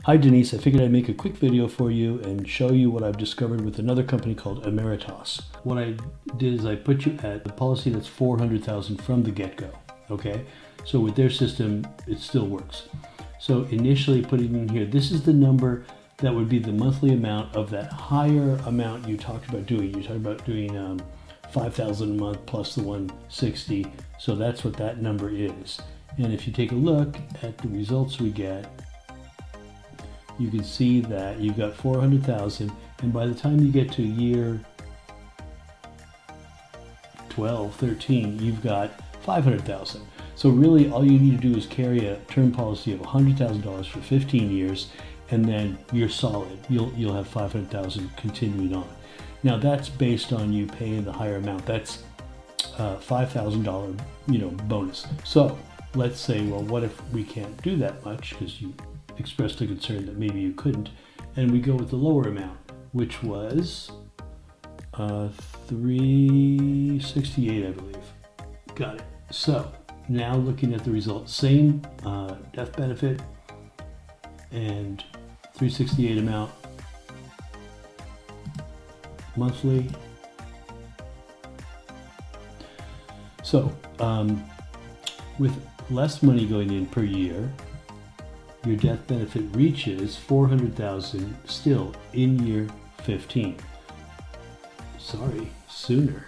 Hi Denise, I figured I'd make a quick video for you and show you what I've discovered with another company called Ameritas. What I did is I put you at the policy that's $400,000 from the get-go, okay? So with their system, it still works. So initially putting in here, this is the number that would be the monthly amount of that higher amount you talked about doing. You talked about doing $5,000 a month plus the 160. So that's what that number is. And if you take a look at the results we get, you can see that you've got 400,000, and by the time you get to year 12, 13, you've got 500,000. So really all you need to do is carry a term policy of $100,000 for 15 years, and then you're solid. You'll have 500,000 continuing on. Now that's based on you paying the higher amount. That's $5,000, bonus. So let's say, well, what if we can't do that much because you expressed a concern that maybe you couldn't, and we go with the lower amount, which was 368, I believe. Got it. So now looking at the results, same death benefit and 368 amount monthly. So with less money going in per year, your death benefit reaches 400,000 still in year 15. Sorry, sooner.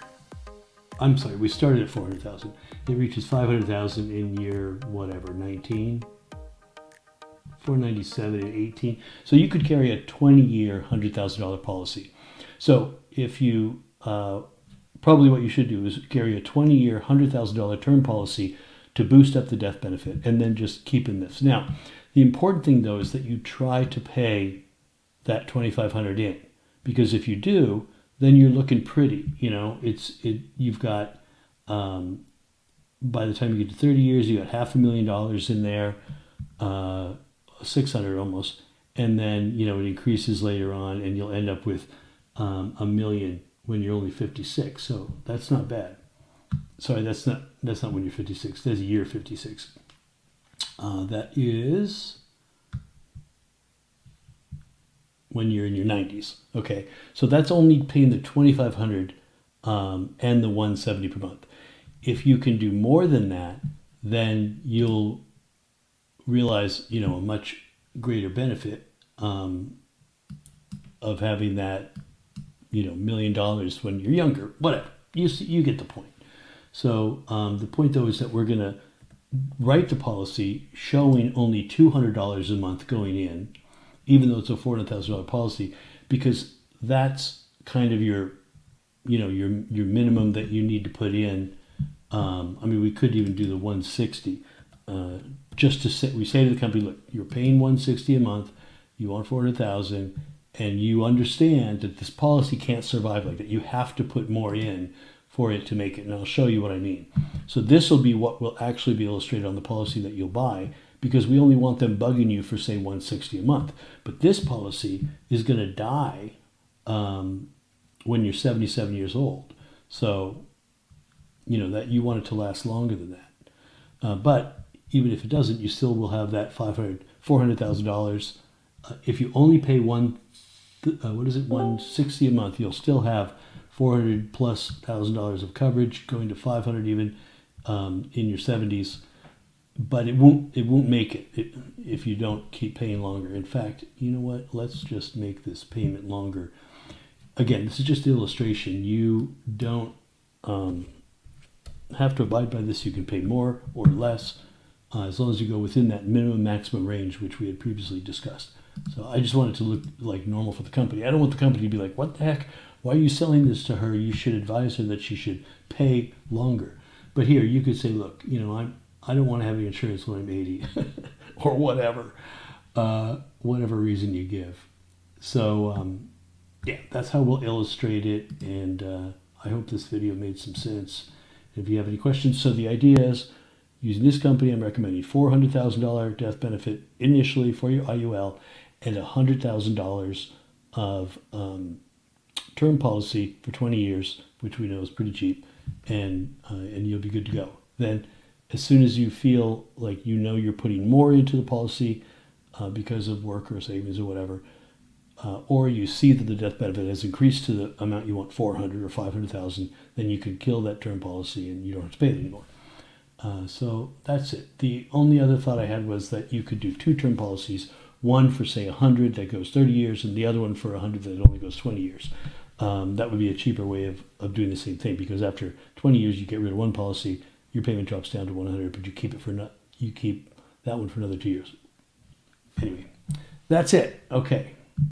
I'm sorry, we started at 400,000. It reaches 500,000 in year whatever, 19, 497 and 18. So you could carry a 20-year $100,000 policy. So if you probably what you should do is carry a 20-year $100,000 term policy to boost up the death benefit, and then just keep in this. Now, the important thing though is that you try to pay that $2,500 in, because if you do, then you're looking pretty. You've got by the time you get to 30 years, you got $500,000 in there, 600 almost, and then it increases later on, and you'll end up with $1 million when you're only 56. So that's not bad. Sorry, that's not when you're 56. That's year 56. That is when you're in your 90s. Okay, so that's only paying the $2,500 and the $170 per month. If you can do more than that, then you'll realize a much greater benefit of having that $1 million when you're younger. Whatever, you get the point. So the point though is that we're going to write the policy showing only $200 a month going in, even though it's a $400,000 policy, because that's kind of your minimum that you need to put in. We could even do the 160. Just to say, we say to the company, look, you're paying 160 a month, you want 400,000, and you understand that this policy can't survive like that. You have to put more in for it to make it, and I'll show you what I mean. So this will be what will actually be illustrated on the policy that you'll buy, because we only want them bugging you for say 160 a month. But this policy is going to die when you're 77 years old. So that you want it to last longer than that. But even if it doesn't, you still will have that $400,000. If you only pay 160 a month, you'll still have $400,000+ of coverage, going to 500 even in your 70s. But it won't make it if you don't keep paying longer. In fact, you know what? Let's just make this payment longer. Again, this is just an illustration. You don't have to abide by this. You can pay more or less as long as you go within that minimum maximum range, which we had previously discussed. So I just want it to look like normal for the company. I don't want the company to be like, what the heck? Why are you selling this to her? You should advise her that she should pay longer. But here you could say, look, I don't want to have any insurance when I'm 80 or whatever reason you give. So yeah, that's how we'll illustrate it. And I hope this video made some sense. If you have any questions, so the idea is, using this company, I'm recommending $400,000 death benefit initially for your IUL and $100,000 of term policy for 20 years, which we know is pretty cheap, and you'll be good to go. Then as soon as you feel like you're putting more into the policy, because of work or savings or whatever, or you see that the death benefit has increased to the amount you want, 400 or 500,000, then you could kill that term policy and you don't have to pay it anymore. So that's it. The only other thought I had was that you could do two term policies, one for say 100 that goes 30 years and the other one for 100 that only goes 20 years. That would be a cheaper way of doing the same thing, because after 20 years you get rid of one policy, your payment drops down to 100, but you keep that one for another 2 years. Anyway, that's it. Okay.